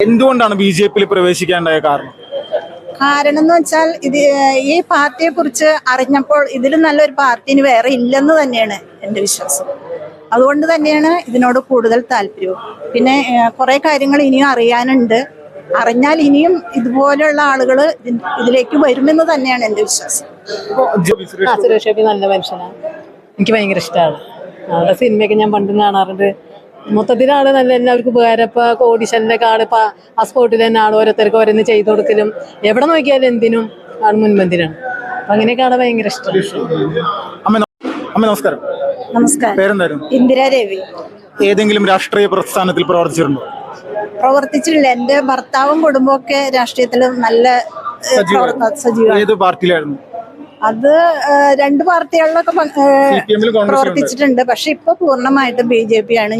എന്തുകൊണ്ടാണ് B J പിയിൽ പ്രവേശിക്കാണ്ടായ കാരണം? കാരണം എന്ന് വെച്ചാൽ ഈ പാർട്ടിയെ കുറിച്ച് അറിഞ്ഞപ്പോൾ ഇതിലും നല്ലൊരു പാർട്ടി ഇനി വേറെ ഇല്ലെന്ന് തന്നെയാണ് എൻ്റെ വിശ്വാസം. അതുകൊണ്ട് തന്നെയാണ് ഇതിനോട് കൂടുതൽ താല്പര്യവും. പിന്നെ കുറെ കാര്യങ്ങൾ ഇനിയും അറിയാനുണ്ട്. അറിഞ്ഞാൽ ഇനിയും ഇതുപോലെയുള്ള ആളുകൾ ഇതിലേക്ക് വരുമെന്ന് തന്നെയാണ് എൻ്റെ വിശ്വാസം. സുരേഷ് ഗോപി നല്ല മനുഷ്യനാണ്, എനിക്ക് ഭയങ്കര ഇഷ്ടമാണ്. അവരുടെ സിനിമയൊക്കെ ഞാൻ പണ്ടും കാണാറുണ്ട്. മൊത്തത്തിൽ ആള് നല്ല എല്ലാവർക്കും ഉപകാരം. ഇപ്പൊ ഓഡിഷന്റെ ആള് ആ സ്പോട്ടിൽ തന്നെ ആള് ഓരോരുത്തർക്ക് ഓരോന്ന് ചെയ്തു കൊടുക്കലും എവിടെ നോക്കിയാലും എന്തിനും ആള് മുൻപന്തിനാണ്. അപ്പൊ അങ്ങനെയൊക്കെ ആളെ ഭയങ്കര ഇഷ്ടമാണ്. നമസ്കാരം. നമസ്കാരം. പേരെന്തായിരുന്നു? ഇന്ദിരാ രവി. ഏതെങ്കിലും രാഷ്ട്രീയ പ്രസ്ഥാനത്തിൽ പ്രവർത്തിച്ചിട്ടുണ്ടോ? പ്രവർത്തിച്ചിട്ടില്ല. എൻ്റെ ഭർത്താവും കുടുംബമൊക്കെ രാഷ്ട്രീയത്തിൽ നല്ല സജീവമാണ്. ഏത് പാർട്ടിയിലായിരുന്നു? അത് രണ്ട് പാർട്ടികളിലൊക്കെ പ്രവർത്തിച്ചിട്ടുണ്ട്. പക്ഷെ ഇപ്പൊ പൂർണ്ണമായിട്ട് BJP ആണ്.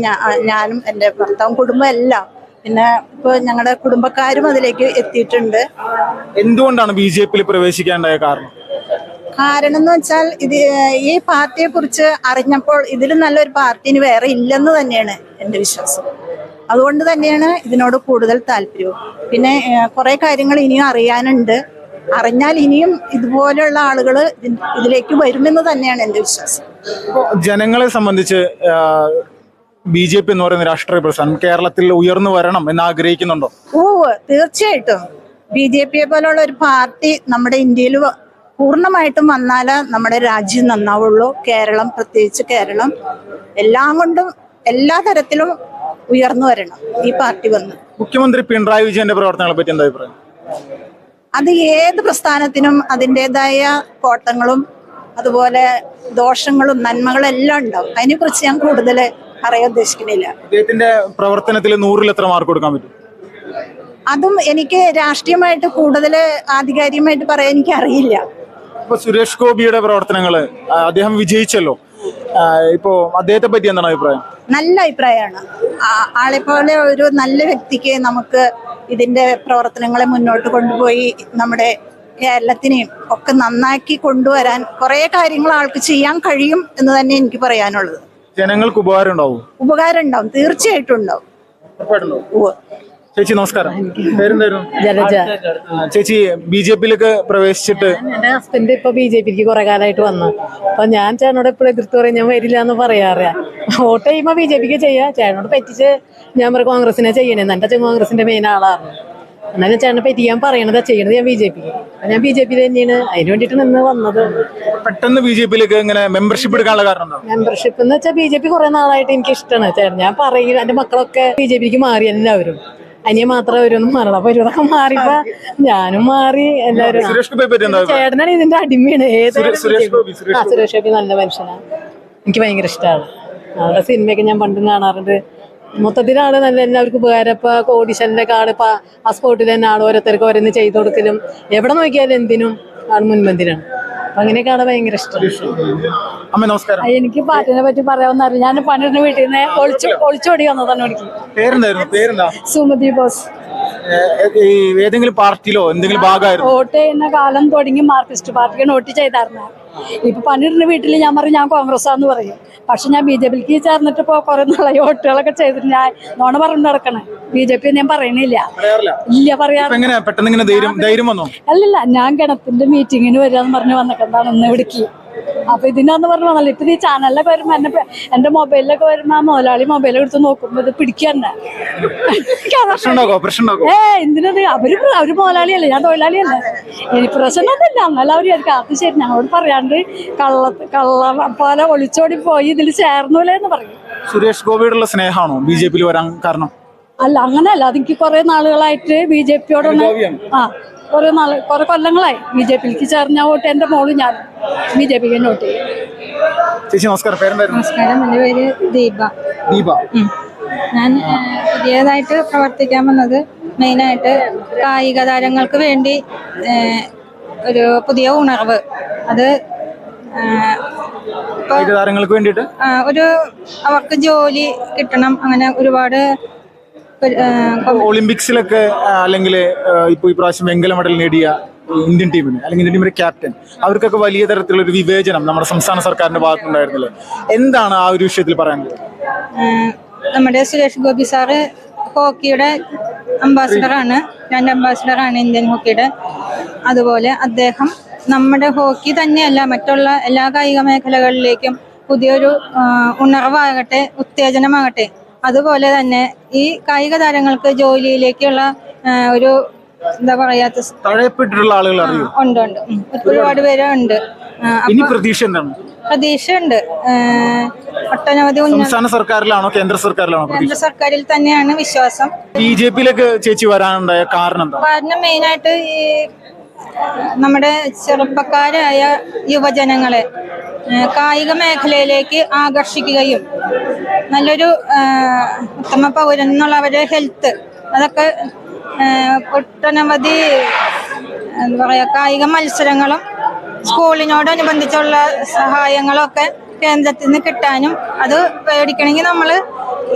ഞാനും എൻ്റെ ഭർത്താവും കുടുംബം എല്ലാം. പിന്നെ ഇപ്പൊ ഞങ്ങളുടെ കുടുംബക്കാരും അതിലേക്ക് എത്തിയിട്ടുണ്ട്. എന്തുകൊണ്ടാണ് ബി ജെ പിയിൽ പ്രവേശിക്കാണ്ടായ കാരണം? കാരണം എന്ന് വെച്ചാൽ ഈ പാർട്ടിയെ കുറിച്ച് അറിഞ്ഞപ്പോൾ ഇതിലും നല്ലൊരു പാർട്ടി ഇനി വേറെ ഇല്ലെന്ന് തന്നെയാണ് എൻ്റെ വിശ്വാസം. അതുകൊണ്ട് തന്നെയാണ് ഇതിനോട് കൂടുതൽ താല്പര്യവും. പിന്നെ കുറെ കാര്യങ്ങൾ ഇനിയും അറിയാനുണ്ട്. അറിഞ്ഞാൽ ഇനിയും ഇതുപോലെയുള്ള ആളുകൾ ഇതിലേക്ക് വരുമെന്ന് തന്നെയാണ് എൻ്റെ വിശ്വാസം. ജനങ്ങളെ സംബന്ധിച്ച് ബി ജെ പി എന്ന് പറയുന്ന രാഷ്ട്രീയ പ്രസ്ഥാനം കേരളത്തിൽ ഉയർന്നു വരണം എന്ന് ആഗ്രഹിക്കുന്നുണ്ടോ? തീർച്ചയായിട്ടും. BJP പോലുള്ള ഒരു പാർട്ടി നമ്മുടെ ഇന്ത്യയിൽ പൂർണ്ണമായിട്ടും വന്നാലേ നമ്മുടെ രാജ്യം നന്നാവുള്ളൂ. കേരളം, പ്രത്യേകിച്ച് കേരളം എല്ലാം കൊണ്ടും എല്ലാ തരത്തിലും ഉയർന്നു വരണം ഈ പാർട്ടി വന്ന്. മുഖ്യമന്ത്രി പിണറായി വിജയന്റെ പ്രവർത്തനങ്ങളെ പറ്റി എന്താ അഭിപ്രായം? അത് ഏത് പ്രസ്ഥാനത്തിനും അതിൻ്റെതായ കോട്ടങ്ങളും അതുപോലെ ദോഷങ്ങളും നന്മകളും എല്ലാം ഉണ്ടാവും. അതിനെക്കുറിച്ച് ഞാൻ കൂടുതൽ പറയാൻ ഉദ്ദേശിക്കുന്നില്ല. അദ്ദേഹത്തിന്റെ പ്രവർത്തനത്തിൽ 100-ൽ എത്ര മാർക്ക് കൊടുക്കാൻ പറ്റും? അതും എനിക്ക് രാഷ്ട്രീയമായിട്ട് കൂടുതൽ ആധികാരികമായിട്ട് പറയാൻ എനിക്ക് അറിയില്ല. ഇപ്പൊ സുരേഷ് ഗോപിയുടെ പ്രവർത്തനങ്ങള് അദ്ദേഹം വിജയിച്ചല്ലോ. ഇപ്പോ അദ്ദേഹത്തെ പറ്റി എന്താണ് അഭിപ്രായം? നല്ല അഭിപ്രായമാണ്. ആളെപ്പോലെ ഒരു നല്ല വ്യക്തിക്ക് നമുക്ക് ഇതിന്റെ പ്രവർത്തനങ്ങളെ മുന്നോട്ട് കൊണ്ടുപോയി നമ്മുടെ കേരളത്തിനെയും ഒക്കെ നന്നാക്കി കൊണ്ടുവരാൻ കുറെ കാര്യങ്ങൾ ആൾക്ക് ചെയ്യാൻ കഴിയും എന്ന് തന്നെ എനിക്ക് പറയാനുള്ളത്. ജനങ്ങൾക്ക് ഉപകാരം ഉണ്ടാവും? ഉപകാരം ഉണ്ടാവും, തീർച്ചയായിട്ടും ഉണ്ടാവും. ചേച്ചി നമസ്കാരം. പേരെന്തായിരുന്നു? ജലജ. ചേച്ചി ബി ജെ പിയിലേക്ക് പ്രവേശിച്ചിട്ട്? എന്റെ ഹസ്ബൻഡ് ഇപ്പൊ BJPക്ക് കുറെ കാലമായിട്ട് വന്നു. അപ്പൊ ഞാൻ ചേട്ടനോട് എപ്പോഴും എതിർത്ത് പറയും, ഞാൻ വരില്ല എന്ന് പറയാറിയാ. വോട്ട് ചെയ്യുമ്പോ BJPക്ക് ചെയ്യാ. ചേട്ടനോട് പറ്റിച്ച് ഞാൻ പറയും കോൺഗ്രസിനെ ചെയ്യണേന്ന്. എന്റെ അച്ഛൻ കോൺഗ്രസിന്റെ മെയിൻ ആളാണ്. എന്നാലും ചേട്ടനെ പറ്റിക്കാൻ പറയണതാ ചെയ്യണത് ഞാൻ BJPക്ക്. ഞാൻ BJP തന്നെയാണ്. അതിന് വേണ്ടിട്ട് നിന്ന് വന്നത്. പെട്ടെന്ന് ബി ജെ പിയിലേക്ക് ഇങ്ങനെ മെമ്പർഷിപ്പ് എടുക്കാനുള്ള കാരണം? മെമ്പർഷിപ്പ് എന്ന് വെച്ചാൽ BJP കുറെ നാളായിട്ട് എനിക്ക് ഇഷ്ടമാണ് ചേട്ടൻ. ഞാൻ പറയും എന്റെ മക്കളൊക്കെ BJPക്ക് മാറി എല്ലാവരും. അനിയ മാത്രമേ അവരൊന്നും മാറണം. അപ്പൊ ഇവരൊക്കെ മാറിയപ്പോ ഞാനും മാറി. എല്ലാവരും ചേട്ടനാണ് ഇതിന്റെ അടിമയാണ്. സുരേഷ് ഗോപി നല്ല മനുഷ്യനാണ്, എനിക്ക് ഭയങ്കര ഇഷ്ടമാണ്. അവരുടെ സിനിമയൊക്കെ ഞാൻ പണ്ടും കാണാറുണ്ട്. മൊത്തത്തിൽ ആള് നല്ല എല്ലാവർക്കും ഉപകാരം. ഇപ്പൊ ഓഡിഷന്റെ ആള് ആ സ്പോട്ടിൽ തന്നെ ആള് ഓരോരുത്തർക്ക് ഓരോന്ന് ചെയ്തു കൊടുക്കലും എവിടെ നോക്കിയാലും എന്തിനും ആള് മുൻപന്തിനാണ്. അപ്പൊ അങ്ങനെയൊക്കെ ആളെ ഭയങ്കര ഇഷ്ടമാണ്. നമസ്കാരം. എനിക്ക് പാട്ടിനെ പറ്റി പറയാവുന്ന ഞാൻ പണിയുടെ വീട്ടിൽ നിന്ന് ഒളിച്ചോടി വന്നതാണ്. എനിക്ക് സുമതി ബോസ്. ഏതെങ്കിലും പാർട്ടിയിലോ എന്തെങ്കിലും ഭാഗമായിരുന്നു? വോട്ട് ചെയ്യുന്ന കാലം തുടങ്ങി മാർക്സിസ്റ്റ് പാർട്ടിക്ക് വോട്ട് ചെയ്തായിരുന്നു. ഇപ്പൊ പണിയുടെ വീട്ടിൽ ഞാൻ പറയും ഞാൻ കോൺഗ്രസ്സാന്ന് പറയും. പക്ഷെ ഞാൻ BJPക്ക് ചേർന്നിട്ട് ഇപ്പൊ കുറെ നാളായി വോട്ടുകളൊക്കെ ചെയ്തിട്ട് ഞാൻ നോണ പറഞ്ഞു നടക്കണേ. BJP ഞാൻ പറയണില്ല. ഇല്ല പറയാറ്. അല്ലല്ല, ഞാൻ കിണത്തിന്റെ മീറ്റിങ്ങിന് വരാന്ന് പറഞ്ഞു വന്നിട്ടുണ്ടാണ് ഇന്ന് ഇവിടേക്ക്. അപ്പൊ ഇതിനാന്ന് പറഞ്ഞു വന്നല്ലോ. ഇപ്പൊ ഈ ചാനലിലൊക്കെ വരുമ്പോ എന്റെ മൊബൈലിലൊക്കെ വരുമ്പോ ആ മുതലാളി മൊബൈൽ എടുത്ത് നോക്കുമ്പോ ഇത് പിടിക്കന്നെ. എന്തിനത്? അവര് മുതലാളിയല്ലേ, ഞാൻ തൊഴിലാളിയല്ലേ. എനിക്ക് പ്രശ്നമൊന്നുമില്ല. എന്നാലും അവര് അത് ശരി ഞങ്ങളോട് പറയാണ്ട് കള്ള പോലെ ഒളിച്ചോടി പോയി ഇതിൽ ചേർന്നൂലേ എന്ന് പറയും. സുരേഷ് ഗോപിയോടുള്ള സ്നേഹമാണോ ബി ജെ പിയിൽ വരാൻ കാരണം? അല്ല, അങ്ങനെയല്ല. അതെനിക്ക് കുറെ നാളുകളായിട്ട് BJPയോടാണ്. കുറെ കൊല്ലങ്ങളായി BJPക്ക് ചേർന്ന വോട്ട്. എന്റെ മോള് ഞാൻ BJPക്ക് വോട്ട് ചെയ്യും. ചേച്ചി നമസ്കാരം. നമസ്കാരം. എൻ്റെ പേര് ദീപ. ഞാൻ പുതിയതായിട്ട് പ്രവർത്തിക്കാൻ വന്നത് മെയിനായിട്ട് കായിക താരങ്ങൾക്ക് വേണ്ടി ഒരു പുതിയ ഉണർവ്. അത് താരങ്ങൾക്ക് വേണ്ടിയിട്ട് ഒരു അവർക്ക് ജോലി കിട്ടണം. അങ്ങനെ ഒരുപാട് ഒളിമ്പിക്സിലൊക്കെ അല്ലെങ്കിൽ ഇപ്പൊ ഇപ്രാവശ്യം വെങ്കല മെഡൽ നേടിയ ഇന്ത്യൻ ടീമിന് അല്ലെങ്കിൽ ഇന്ത്യൻ ടീമിന്റെ ക്യാപ്റ്റൻ അവർക്കൊക്കെ വലിയ തരത്തിലുള്ള ഒരു വിവേചനം നമ്മുടെ സംസ്ഥാന സർക്കാരിന്റെ ഭാഗത്തുണ്ടായിരുന്നില്ലേ? എന്താണ് ആ ഒരു വിഷയത്തിൽ പറയാനുള്ളത്? നമ്മുടെ സുരേഷ് ഗോപി സാറ് ഹോക്കിയുടെ അംബാസിഡറാണ്, ബ്രാൻഡ് അംബാസിഡറാണ് ഇന്ത്യൻ ഹോക്കിയുടെ. അതുപോലെ അദ്ദേഹം നമ്മുടെ ഹോക്കി തന്നെയല്ല മറ്റുള്ള എല്ലാ കായിക മേഖലകളിലേക്കും പുതിയൊരു ഉണർവാകട്ടെ, ഉത്തേജനമാകട്ടെ. അതുപോലെ തന്നെ ഈ കായിക താരങ്ങൾക്ക് ജോലിയിലേക്കുള്ള ഒരു എന്താ പറയാത്ത തഴയപ്പെട്ടിട്ടുള്ള ആളുകൾ അറിയും. ഉണ്ട് ഉണ്ട് ഒരുപാട് പേര് ഉണ്ട്. ഇനി പ്രതീക്ഷ എന്താണ്? പ്രതീക്ഷയുണ്ട്. ഒട്ടനവധി സംസ്ഥാന സർക്കാരിലാണോ കേന്ദ്ര സർക്കാരിലാണോ? കേന്ദ്ര സർക്കാരിൽ തന്നെയാണ് വിശ്വാസം. BJP-യിലേക്ക് ചേച്ചി വരാനുണ്ടായ കാരണം എന്താ? കാരണം മെയിനായിട്ട് ഈ നമ്മുടെ ചെറുപ്പക്കാരായ യുവജനങ്ങളെ കായിക മേഖലയിലേക്ക് ആകർഷിക്കുകയും നല്ലൊരു ഉത്തമ പൗരൻ എന്നുള്ള അവരുടെ ഹെൽത്ത് അതൊക്കെ ഒട്ടനവധി എന്താ പറയുക കായിക മത്സരങ്ങളും സ്കൂളിനോടനുബന്ധിച്ചുള്ള സഹായങ്ങളൊക്കെ കേന്ദ്രത്തിൽ നിന്ന് കിട്ടാനും അത് മേടിക്കണമെങ്കിൽ നമ്മൾ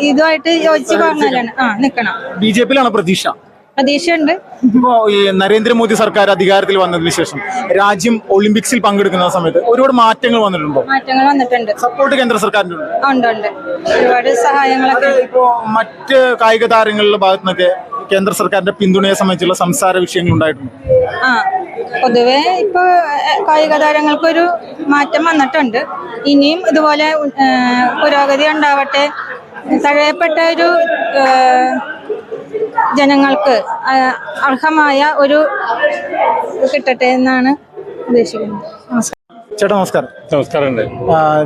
ഇതുമായിട്ട് യോജിച്ച് പറഞ്ഞാലാണ് നിൽക്കണം. BJP-യിലാണ് പ്രതീക്ഷയുണ്ട്. ഇപ്പോ ഈ നരേന്ദ്രമോദി സർക്കാർ അധികാരത്തിൽ വന്നതിന് ശേഷം രാജ്യം ഒളിമ്പിക്സിൽ പങ്കെടുക്കുന്ന സമയത്ത് ഒരുപാട് മാറ്റങ്ങൾ വന്നിട്ടുണ്ടോ? മാറ്റങ്ങൾ വന്നിട്ടുണ്ട്. സപ്പോർട്ട് കേന്ദ്ര സർക്കാരിന്റെ ഉണ്ട് ഒരുപാട് സഹായങ്ങളൊക്കെ. ഇപ്പോ മറ്റ് കായിക താരങ്ങളുടെ ഭാഗത്തു നിന്നൊക്കെ കേന്ദ്ര സർക്കാരിന്റെ പിന്തുണയെ സംബന്ധിച്ചുള്ള സംസാര വിഷയങ്ങൾ ഉണ്ടായിട്ടുണ്ട്. പൊതുവെ ഇപ്പൊ കായിക താരങ്ങൾക്കൊരു മാറ്റം വന്നിട്ടുണ്ട്. ഇനിയും ഇതുപോലെ പുരോഗതി ഉണ്ടാവട്ടെ. തഴയപ്പെട്ട ഒരു ജനങ്ങൾക്ക് അർഹമായ ഒരു കിട്ടട്ടെ എന്നാണ് ഉദ്ദേശിക്കുന്നത്. ചേട്ടാ നമസ്കാരം. നമസ്കാരം.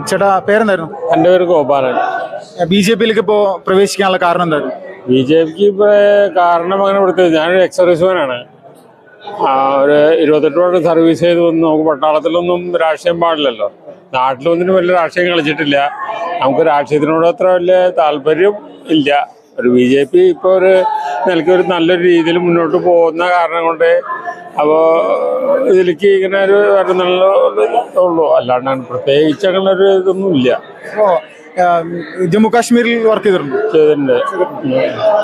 ചേട്ടാ പേരെന്തായിരുന്നു? എൻ്റെ പേര് ഗോപാലൻ. BJP-യിലേക്ക് ഇപ്പോ പ്രവേശിക്കാനുള്ള കാരണം എന്തായിരുന്നു? BJP-ക്ക് ഇപ്പൊ കാരണം അങ്ങനെ പ്രത്യേകിച്ച് ഞാനൊരു എക്സ്-സർവീസ്മാനാണ്. ഒരു 28 വർഷം സർവീസ് ചെയ്ത് വന്ന് നമുക്ക് പട്ടാളത്തിലൊന്നും രാഷ്ട്രീയം പാടില്ലല്ലോ. നാട്ടിലൊന്നിനും വലിയ രാഷ്ട്രീയം കളിച്ചിട്ടില്ല. നമുക്ക് രാഷ്ട്രീയത്തിനോട് അത്ര വലിയ താല്പര്യം ഇല്ല. ഒരു BJP ഇപ്പോൾ ഒരു നിലയ്ക്ക് ഒരു നല്ലൊരു രീതിയിൽ മുന്നോട്ട് പോകുന്ന കാരണം കൊണ്ട് അപ്പോൾ ഇതിലേക്ക് ഇങ്ങനെ ഒരു നല്ല ഉള്ളൂ. അല്ലാണ്ടാണ് പ്രത്യേകിച്ച് അങ്ങനെ ഒരു ഇതൊന്നും ഇല്ല. ജമ്മു കാശ്മീരിൽ വർക്ക് ചെയ്തിട്ടുണ്ട്.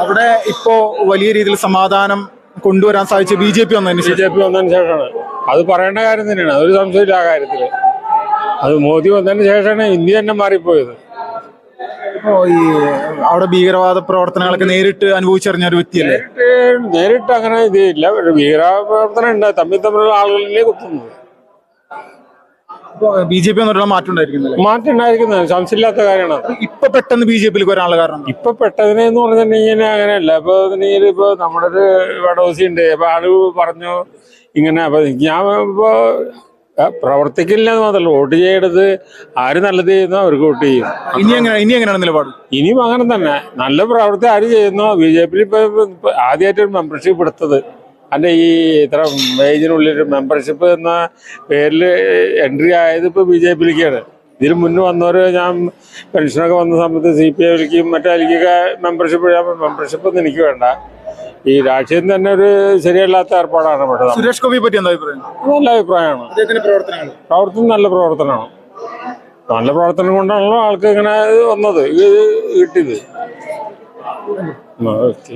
അവിടെ ഇപ്പോ വലിയ രീതിയിൽ സമാധാനം കൊണ്ടുവരാൻ സാധിച്ച BJP വന്നതിന് ശേഷമാണ്. അത് പറയേണ്ട കാര്യം തന്നെയാണ്, അതൊരു സംശയമില്ല ആ കാര്യത്തില്. അത് മോദി വന്നതിന് ശേഷമാണ് ഇന്ത്യ തന്നെ മാറിപ്പോയത്. ഈ അവിടെ ഭീകരവാദ പ്രവർത്തനങ്ങളൊക്കെ നേരിട്ട് അനുഭവിച്ചറിഞ്ഞ ഒരു വ്യക്തിയല്ലേ? നേരിട്ട് അങ്ങനെ ഇതില്ല. ഭീകരവാദ പ്രവർത്തനം ഉണ്ട്, തമ്മിലുള്ള ആളുകളിലേ കുത്തുന്നത്. BJP വന്നിട്ടുള്ള മാറ്റം ഉണ്ടായിരിക്കുന്നത് സംശയമില്ലാത്ത കാര്യമാണ്. ഇപ്പൊ പെട്ടെന്ന് BJP-യിലേക്ക് വരാനുള്ള കാരണം ഇപ്പൊ പെട്ടതിനെന്ന് പറഞ്ഞിട്ടുണ്ടെങ്കിൽ അങ്ങനെയല്ല. ഇപ്പൊ നമ്മുടെ ഒരു വടോസി ഉണ്ട്. അപ്പൊ ആള് പറഞ്ഞു ഇങ്ങനെ. അപ്പൊ ഞാൻ ഇപ്പൊ പ്രവർത്തിക്കില്ല എന്ന് മാത്രമല്ല, വോട്ട് ചെയ്യരുത്. ആര് നല്ലത് ചെയ്യുന്നോ അവർക്ക് വോട്ട് ചെയ്യും. ഇനി എങ്ങനെയാണ് നിലപാട്? ഇനിയും അങ്ങനെ തന്നെ. നല്ല പ്രവൃത്തി ആര് ചെയ്യുന്നോ. BJP-യിൽ ഇപ്പൊ ആദ്യമായിട്ടൊരു മെമ്പർഷിപ്പ് എടുത്തത് അതിന്റെ ഈ ഇത്ര ഏജിനുള്ളിൽ മെമ്പർഷിപ്പ് എന്ന പേരിൽ എൻട്രി ആയത് ഇപ്പൊ BJP-യിലേക്കാണ്. ഇതിന് മുന്നേ വന്നവര് ഞാൻ പെൻഷനൊക്കെ വന്ന സമയത്ത് CPI-യിലേക്കും മറ്റേക്കൊക്കെ മെമ്പർഷിപ്പ് ഒന്നും എനിക്ക് വേണ്ട. ഈ രാഷ്ട്രീയം തന്നെ ഒരു ശരിയല്ലാത്ത ഏർപ്പാടാണ്. പക്ഷേ സുരേഷ് ഗോപിയെ പറ്റി എന്താ അഭിപ്രായം? നല്ല അഭിപ്രായമാണ്. പ്രവർത്തനം നല്ല പ്രവർത്തനമാണ്. നല്ല പ്രവർത്തനം കൊണ്ടാണല്ലോ ആൾക്ക് ഇങ്ങനെ വന്നത്, ഇത് കിട്ടിയത്. ഓക്കെ.